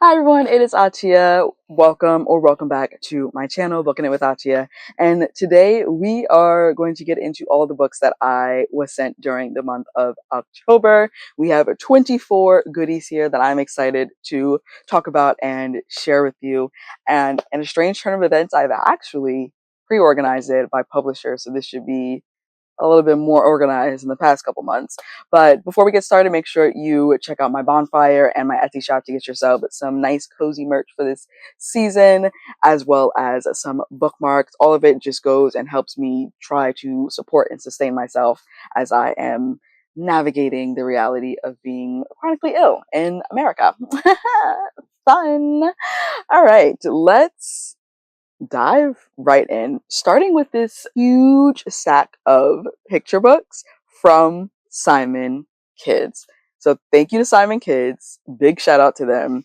Hi everyone, it is Atia. Welcome back to my channel, Booking It with Atia. And today we are going to get into all the books that I was sent during the month of October. We have 24 goodies here that I'm excited to talk about and share with you. And in a strange turn of events, I've actually pre-organized it by publisher, so this should be a little bit more organized in the past couple months. But before we get started, make sure you check out my bonfire and my Etsy shop to get yourself some nice cozy merch for this season, as well as some bookmarks. All of it just goes and helps me try to support and sustain myself as I am navigating the reality of being chronically ill in America. Fun. All right, let's dive right in, starting with this huge stack of picture books from Simon Kids. So thank you to Simon Kids. Big shout out to them.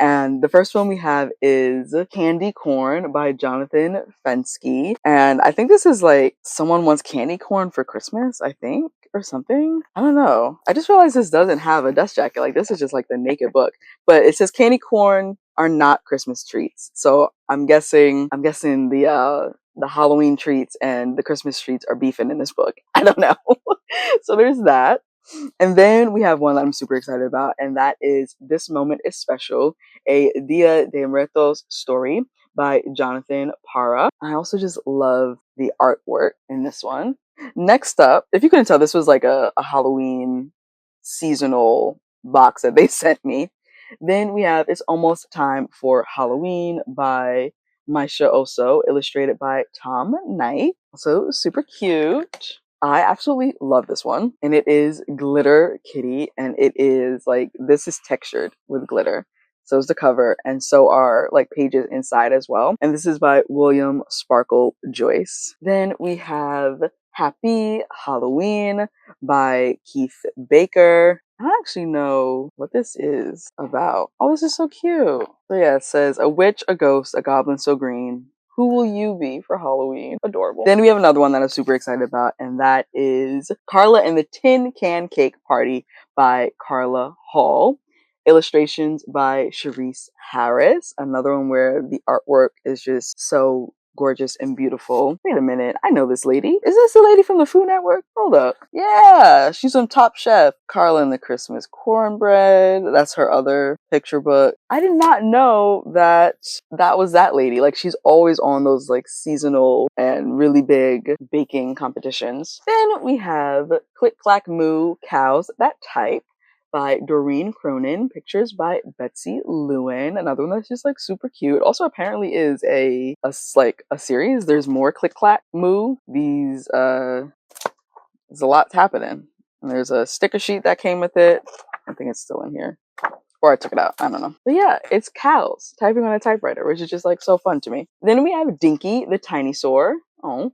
And the first one we have is Candy Corn by Jonathan Fensky. And I think this is like someone wants candy corn for Christmas, I think, or something. I don't know. I just realized this doesn't have a dust jacket. Like this is just like the naked book. But it says candy corn are not Christmas treats. So I'm guessing the Halloween treats and the Christmas treats are beefing in this book. I don't know. So there's that. And then we have one that I'm super excited about, and that is This Moment is Special, a Dia de Muertos story by Jonathan Parra. I also just love the artwork in this one. Next up, if you couldn't tell, this was like a Halloween seasonal box that they sent me. Then we have It's Almost Time for Halloween by Maisha Oso, illustrated by Tom Knight. Also super cute. I absolutely love this one. And it is Glitter Kitty. And it is like, this is textured with glitter. So is the cover. And so are like pages inside as well. And this is by William Sparkle Joyce. Then we have Happy Halloween by Keith Baker. I don't actually know what this is about. Oh, this is so cute. So yeah, it says, a witch, a ghost, a goblin so green. Who will you be for Halloween? Adorable. Then we have another one that I'm super excited about, and that is Carla and the Tin Can Cake Party by Carla Hall. Illustrations by Sharice Harris. Another one where the artwork is just so gorgeous and beautiful. Wait a minute, I know this lady. Is this the lady from the Food Network? Hold up. Yeah, she's from Top Chef. Carla and the Christmas Cornbread. That's her other picture book. I did not know that that was that lady. Like, she's always on those like seasonal and really big baking competitions. Then we have Click Clack Moo Cows That Type by Doreen Cronin, pictures by Betsy Lewin. Another one that's just like super cute. Also apparently is a series. There's more Click Clack Moo. There's a lot happening. And there's a sticker sheet that came with it. I think it's still in here. Or I took it out. I don't know. But yeah, it's cows typing on a typewriter, which is just like so fun to me. Then we have Dinky the Dinosaur. Oh,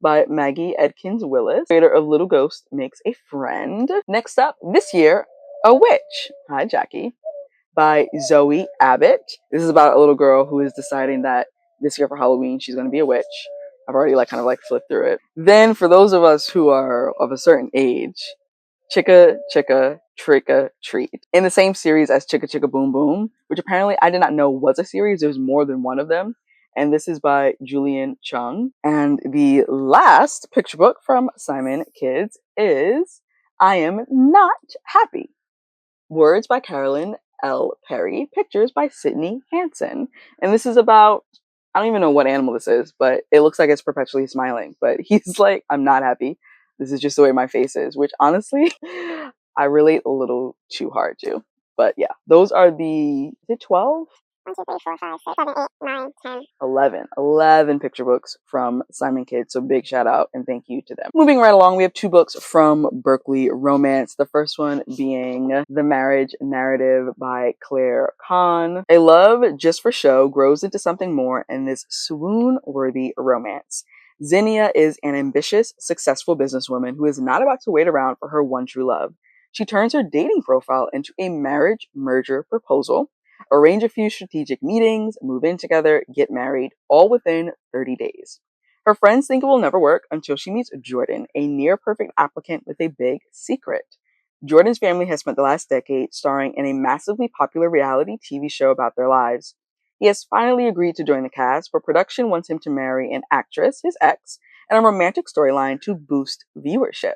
by Maggie Edkins Willis, creator of Little Ghost Makes a Friend. Next up, this year, A Witch. Hi, Jackie. By Zoe Abbott. This is about a little girl who is deciding that this year for Halloween she's going to be a witch. I've already kind of flipped through it. Then for those of us who are of a certain age, Chicka Chicka Trick or Treat. In the same series as Chicka Chicka Boom Boom, which apparently I did not know was a series. There's more than one of them. And this is by Julian Chung. And the last picture book from Simon Kids is I Am Not Happy. Words by Carolyn L. Perry. Pictures by Sydney Hansen. And this is about, I don't even know what animal this is, but it looks like it's perpetually smiling. But he's like, I'm not happy. This is just the way my face is, which honestly, I relate a little too hard to. But yeah, those are is it 12? 1, 2, 3, 4, 5, 6, 7, 8, 9, 10. 11 picture books from Simon Kids. So big shout out and thank you to them. Moving right along, we have 2 books from Berkeley Romance. The first one being The Marriage Narrative by Claire Kahn. A love just for show grows into something more in this swoon-worthy romance. Zinnia is an ambitious, successful businesswoman who is not about to wait around for her one true love. She turns her dating profile into a marriage merger proposal, arrange a few strategic meetings, move in together, get married, all within 30 days. Her friends think it will never work until she meets Jordan, a near perfect applicant with a big secret. Jordan's family has spent the last decade starring in a massively popular reality TV show about their lives. He has finally agreed to join the cast, but production wants him to marry an actress, his ex, and a romantic storyline to boost viewership.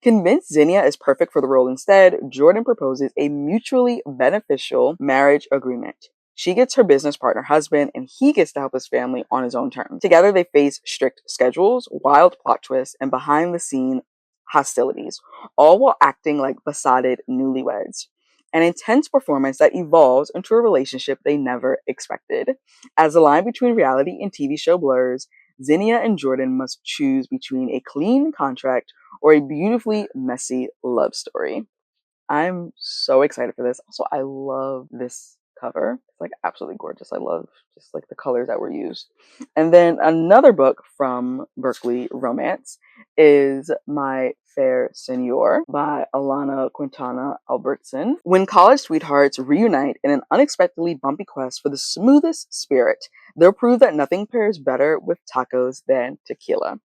Convinced Zinnia is perfect for the role instead, Jordan proposes a mutually beneficial marriage agreement. She gets her business partner husband, and he gets to help his family on his own terms. Together, they face strict schedules, wild plot twists, and behind the scene hostilities, all while acting like besotted newlyweds. An intense performance that evolves into a relationship they never expected. As the line between reality and TV show blurs, Zinnia and Jordan must choose between a clean contract or a beautifully messy love story. I'm so excited for this. Also, I love this cover. It's like absolutely gorgeous. I love just like the colors that were used. And then another book from Berkeley Romance is My Fair Senor by Alana Quintana Albertson. When college sweethearts reunite in an unexpectedly bumpy quest for the smoothest spirit, they'll prove that nothing pairs better with tacos than tequila.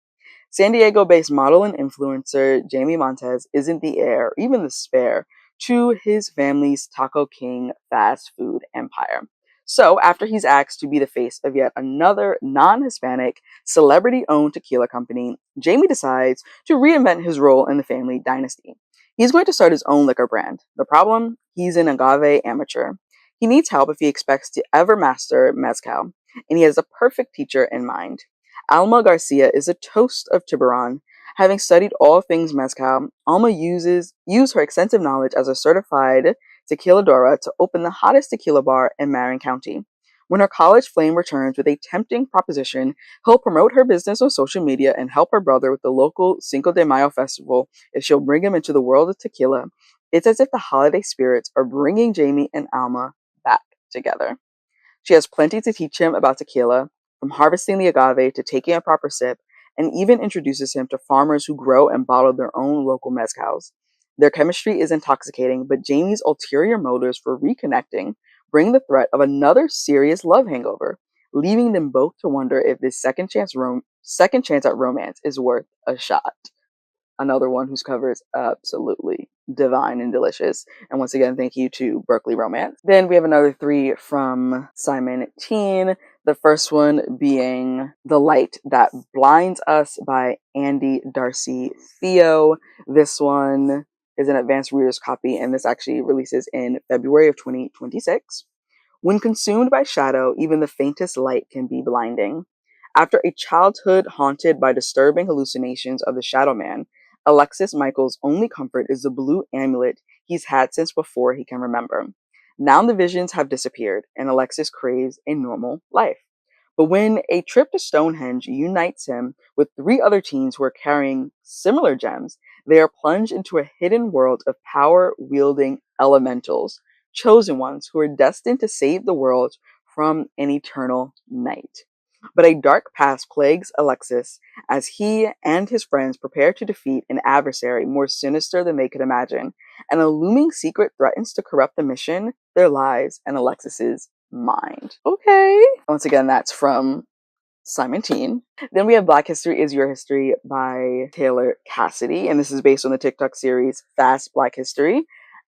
San Diego-based model and influencer Jamie Montez isn't the heir, or even the spare, to his family's Taco King fast food empire. So, after he's asked to be the face of yet another non-Hispanic, celebrity-owned tequila company, Jamie decides to reinvent his role in the family dynasty. He's going to start his own liquor brand. The problem? He's an agave amateur. He needs help if he expects to ever master mezcal, and he has a perfect teacher in mind. Alma Garcia is a toast of Tiburon. Having studied all things mezcal, Alma used her extensive knowledge as a certified tequiladora to open the hottest tequila bar in Marin County. When her college flame returns with a tempting proposition, he'll promote her business on social media and help her brother with the local Cinco de Mayo festival if she'll bring him into the world of tequila. It's as if the holiday spirits are bringing Jamie and Alma back together. She has plenty to teach him about tequila, from harvesting the agave to taking a proper sip, and even introduces him to farmers who grow and bottle their own local mezcals. Their chemistry is intoxicating, but Jamie's ulterior motives for reconnecting bring the threat of another serious love hangover, leaving them both to wonder if this second chance at romance is worth a shot. Another one whose cover is absolutely divine and delicious. And once again, thank you to Berkeley Romance. Then we have another three from Simon Teen. The first one being The Light That Blinds Us by Andy Darcy Theo. This one is an advanced reader's copy, and this actually releases in February of 2026. When consumed by shadow, even the faintest light can be blinding. After a childhood haunted by disturbing hallucinations of the Shadow Man, Alexis Michael's only comfort is the blue amulet he's had since before he can remember. Now the visions have disappeared, and Alexis craves a normal life. But when a trip to Stonehenge unites him with three other teens who are carrying similar gems, they are plunged into a hidden world of power-wielding elementals, chosen ones who are destined to save the world from an eternal night. But a dark past plagues Alexis as he and his friends prepare to defeat an adversary more sinister than they could imagine, and a looming secret threatens to corrupt the mission, their lives, and Alexis's mind. Okay. Once again, that's from Simon Teen. Then we have Black History is Your History by Taylor Cassidy, and this is based on the TikTok series Fast Black History.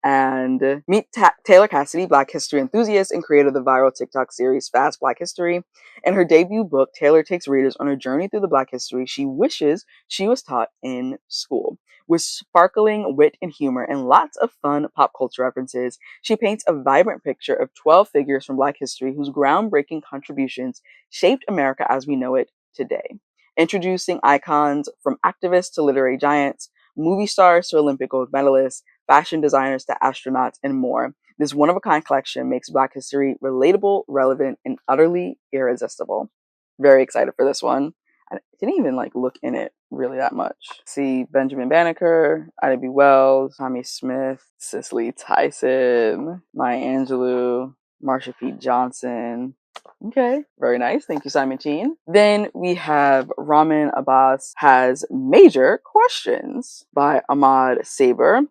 And meet Taylor Cassidy, Black history enthusiast and creator of the viral TikTok series Fast Black History. In her debut book, Taylor takes readers on a journey through the Black history she wishes she was taught in school. With sparkling wit and humor and lots of fun pop culture references, she paints a vibrant picture of 12 figures from Black history whose groundbreaking contributions shaped America as we know it today. Introducing icons from activists to literary giants, movie stars to Olympic gold medalists, fashion designers to astronauts, and more. This one-of-a-kind collection makes Black history relatable, relevant, and utterly irresistible. Very excited for this one. I didn't even look in it really that much. See Benjamin Banneker, Ida B. Wells, Tommy Smith, Cicely Tyson, Maya Angelou, Marsha P. Johnson. Okay, very nice. Thank you, Simon Teen. Then we have Ramin Abbas Has Major Questions by Ahmad Saber.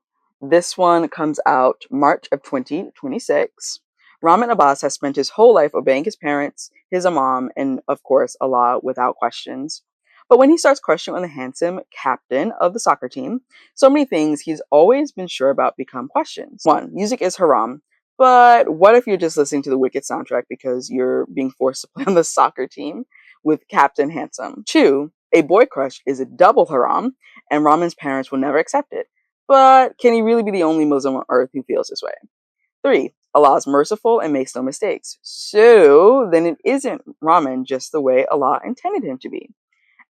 This one comes out March of 2026. Ramin Abbas has spent his whole life obeying his parents, his imam, and of course Allah without questions. But when he starts crushing on the handsome captain of the soccer team, so many things he's always been sure about become questions. 1. Music is haram. But what if you're just listening to the Wicked soundtrack because you're being forced to play on the soccer team with Captain Handsome? 2. A boy crush is a double haram, and Raman's parents will never accept it. But can he really be the only Muslim on earth who feels this way? 3. Allah is merciful and makes no mistakes. So then it isn't Raman just the way Allah intended him to be.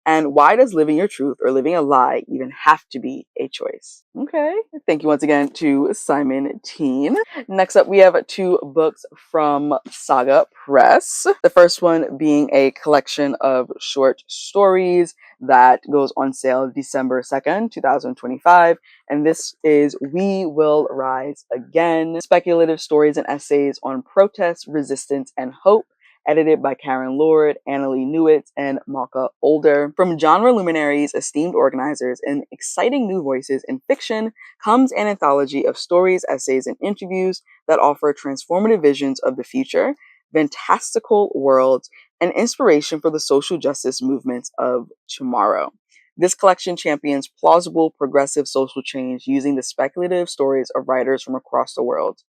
And why does living your truth or living a lie even have to be a choice? Okay. Thank you once again to Simon Teen. Next up, we have 2 books from Saga Press. The first one being a collection of short stories that goes on sale December 2nd, 2025. And this is We Will Rise Again, speculative stories and essays on protest, resistance, and hope, edited by Karen Lord, Annalee Newitz, and Malka Older. From genre luminaries, esteemed organizers, and exciting new voices in fiction comes an anthology of stories, essays, and interviews that offer transformative visions of the future, fantastical worlds, and inspiration for the social justice movements of tomorrow. This collection champions plausible, progressive social change using the speculative stories of writers from across the world.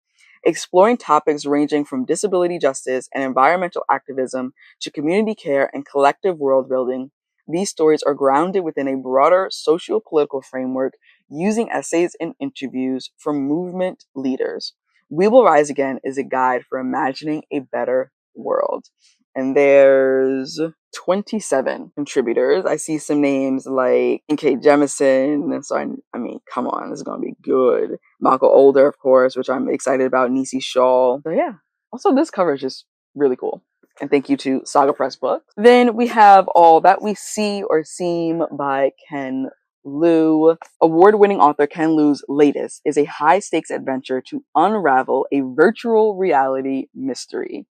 Exploring topics ranging from disability justice and environmental activism to community care and collective world building, these stories are grounded within a broader socio-political framework using essays and interviews from movement leaders. We Will Rise Again is a guide for imagining a better world. And there's 27 contributors. I see some names like N.K. Jemisin. So I mean, come on, this is going to be good. Malka Older, of course, which I'm excited about. Nisi Shaw. So yeah. Also, this cover is just really cool. And thank you to Saga Press Books. Then we have All That We See or Seem by Ken Liu. Award-winning author Ken Liu's latest is a high-stakes adventure to unravel a virtual reality mystery.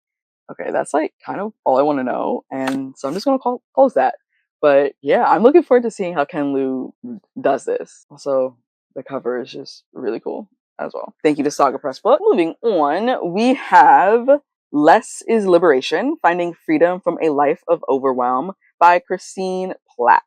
Okay, that's like kind of all I want to know, and so I'm just gonna close that. But yeah, I'm looking forward to seeing how Ken Liu does this. Also, the cover is just really cool as well. Thank you to Saga Press Book. Moving on, we have Less is Liberation: Finding Freedom from a Life of Overwhelm by Christine Platt,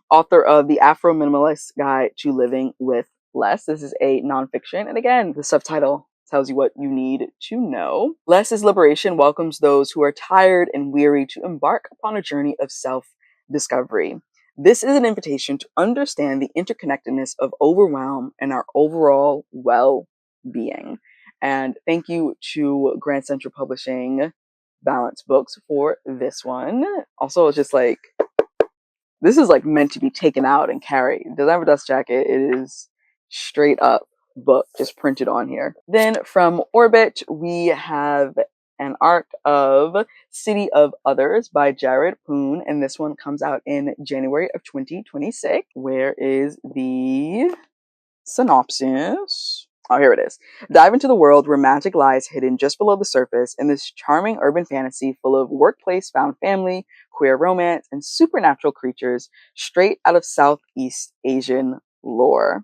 author of The Afro Minimalist Guide to Living with Less. This is a nonfiction, and again, the subtitle tells you what you need to know. Less is Liberation welcomes those who are tired and weary to embark upon a journey of self-discovery. This is an invitation to understand the interconnectedness of overwhelm and our overall well-being. And thank you to Grand Central Publishing Balance Books for this one. Also, it's just like, this is like meant to be taken out and carried. It doesn't have a dust jacket. It is straight up book just printed on here. Then from Orbit, we have an arc of City of Others by Jared Poon, and this one comes out in January of 2026. Where is the synopsis? Oh, here it is. Dive into the world where magic lies hidden just below the surface in this charming urban fantasy full of workplace found family, queer romance, and supernatural creatures straight out of Southeast Asian lore.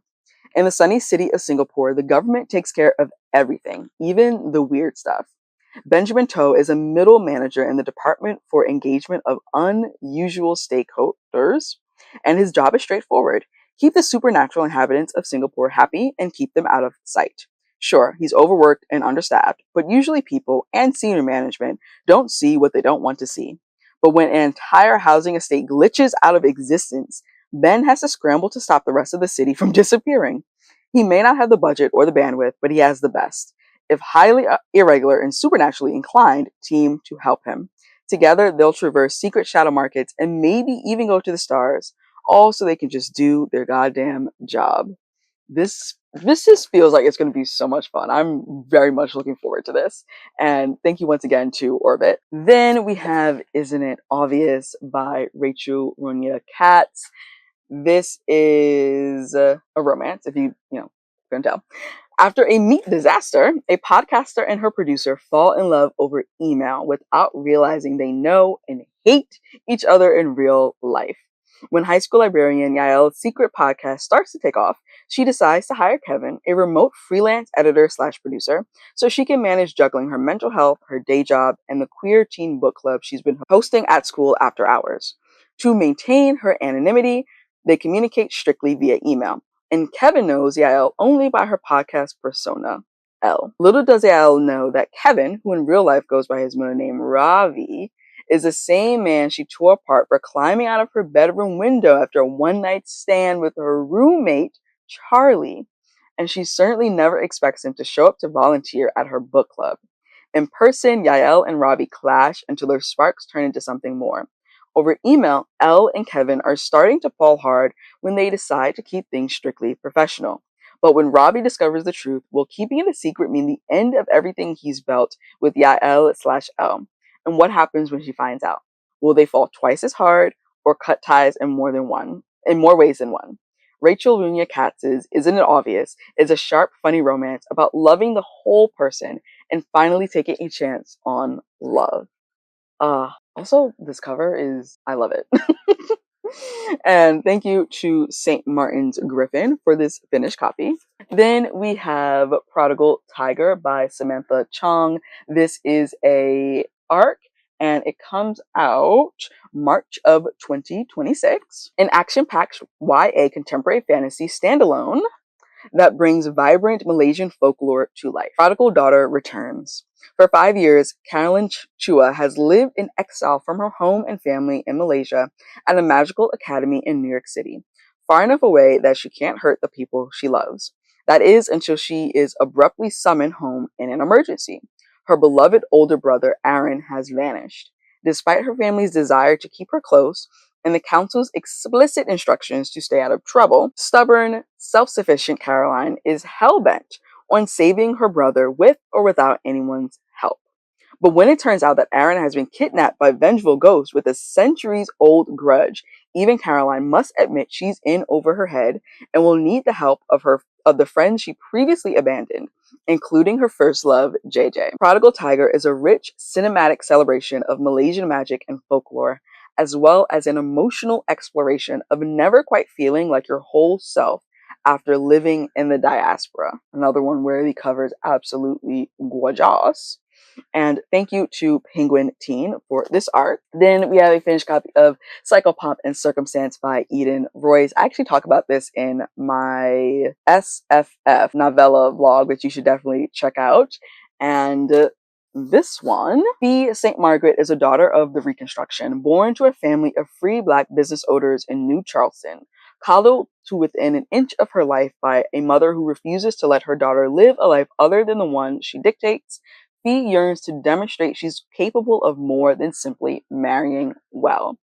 In the sunny city of Singapore, the government takes care of everything, even the weird stuff. Benjamin Toh is a middle manager in the Department for Engagement of Unusual Stakeholders, and his job is straightforward. Keep the supernatural inhabitants of Singapore happy and keep them out of sight. Sure, he's overworked and understaffed, but usually people and senior management don't see what they don't want to see. But when an entire housing estate glitches out of existence, Ben has to scramble to stop the rest of the city from disappearing. He may not have the budget or the bandwidth, but he has the best, if highly irregular and supernaturally inclined, team to help him. Together, they'll traverse secret shadow markets and maybe even go to the stars, all so they can just do their goddamn job. This just feels like it's going to be so much fun. I'm very much looking forward to this. And thank you once again to Orbit. Then we have Isn't It Obvious by Rachel Runia Katz. This is a romance, if you couldn't tell. After a meat disaster, a podcaster and her producer fall in love over email without realizing they know and hate each other in real life. When high school librarian Yael's secret podcast starts to take off, she decides to hire Kevin, a remote freelance editor/producer, so she can manage juggling her mental health, her day job, and the queer teen book club she's been hosting at school after hours. To maintain her anonymity, they communicate strictly via email. And Kevin knows Yael only by her podcast persona, L. Little does Yael know that Kevin, who in real life goes by his middle name Ravi, is the same man she tore apart for climbing out of her bedroom window after a one-night stand with her roommate, Charlie. And she certainly never expects him to show up to volunteer at her book club. In person, Yael and Ravi clash until their sparks turn into something more. Over email, Elle and Kevin are starting to fall hard when they decide to keep things strictly professional. But when Robbie discovers the truth, will keeping it a secret mean the end of everything he's built with Yael/Elle? And what happens when she finds out? Will they fall twice as hard or cut ties in more ways than one? Rachel Lunia Katz's Isn't It Obvious is a sharp, funny romance about loving the whole person and finally taking a chance on love. Also, this cover I love it. And thank you to St. Martin's Griffin for this finished copy. Then we have Prodigal Tiger by Samantha Chong. This is a arc and it comes out March of 2026. An action-packed YA contemporary fantasy standalone that brings vibrant Malaysian folklore to life. Prodigal Daughter returns. For 5 years, Carolyn Chua has lived in exile from her home and family in Malaysia at a magical academy in New York City, far enough away that she can't hurt the people she loves. That is until she is abruptly summoned home in an emergency. Her beloved older brother, Aaron, has vanished. Despite her family's desire to keep her close, and the council's explicit instructions to stay out of trouble, stubborn, self-sufficient Caroline is hell-bent on saving her brother with or without anyone's help. But when it turns out that Aaron has been kidnapped by vengeful ghosts with a centuries-old grudge, even Caroline must admit she's in over her head and will need the help of the friends she previously abandoned, including her first love, JJ. Prodigal Tiger is a rich cinematic celebration of Malaysian magic and folklore, as well as an emotional exploration of never quite feeling like your whole self after living in the diaspora. Another one where the cover is absolutely gorgeous. And thank you to Penguin Teen for this art. Then we have a finished copy of Psychopomp and Circumstance by Eden Royce. I actually talk about this in my SFF novella vlog, which you should definitely check out. And this one, Fee St. Margaret is a daughter of the Reconstruction, born to a family of free Black business owners in New Charleston. Coddled to within an inch of her life by a mother who refuses to let her daughter live a life other than the one she dictates, Fee yearns to demonstrate she's capable of more than simply marrying well.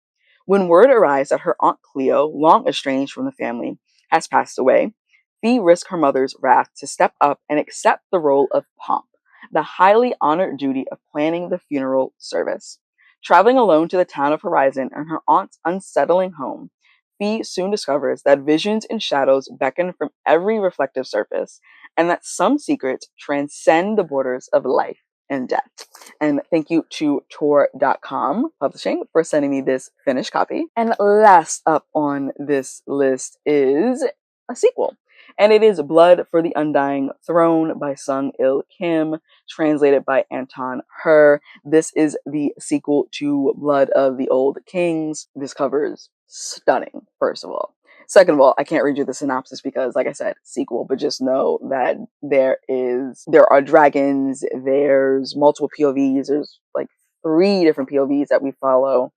When word arrives that her Aunt Cleo, long estranged from the family, has passed away, Fee risks her mother's wrath to step up and accept the role of Pomp, the highly honored duty of planning the funeral service. Traveling alone to the town of Horizon and her aunt's unsettling home, Fee soon discovers that visions and shadows beckon from every reflective surface, and that some secrets transcend the borders of life and death. And thank you to Tor.com Publishing for sending me this finished copy. And last up on this list is a sequel. And it is Blood for the Undying Throne by Sung Il Kim, translated by Anton Her. This is the sequel to Blood of the Old Kings. This cover is stunning, first of all. Second of all, I can't read you the synopsis because, like I said, sequel, but just know that there are dragons, there's multiple POVs, there's like 3 different POVs that we follow.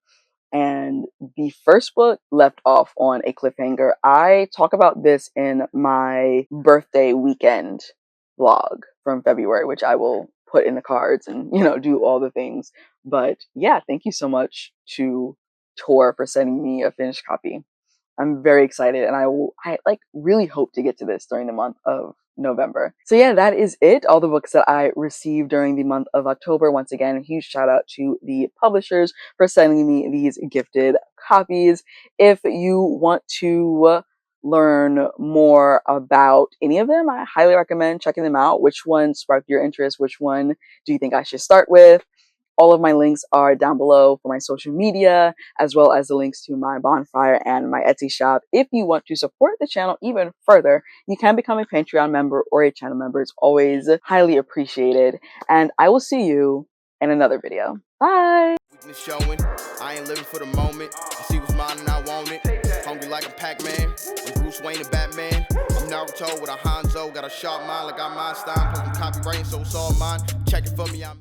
And the first book left off on a cliffhanger. I talk about this in my birthday weekend vlog from February, which I will put in the cards and, do all the things. But yeah, thank you so much to Tor for sending me a finished copy. I'm very excited, and I really hope to get to this during the month of November. So yeah, that is it. All the books that I received during the month of October. Once again, a huge shout out to the publishers for sending me these gifted copies. If you want to learn more about any of them, I highly recommend checking them out. Which one sparked your interest? Which one do you think I should start with? All of my links are down below for my social media, as well as the links to my bonfire and my Etsy shop. If you want to support the channel even further, you can become a Patreon member or a channel member. It's always highly appreciated. And I will see you in another video. Bye! Showing. I ain't living for the moment. I see what's mine. like I'm Pac-Man. I'm Bruce Wayne and Batman. I'm Naruto with a Hanzo. Got a sharp mind like I'm Einstein. Plus I'm copywriting, so it's all mine. Check it for me, I'm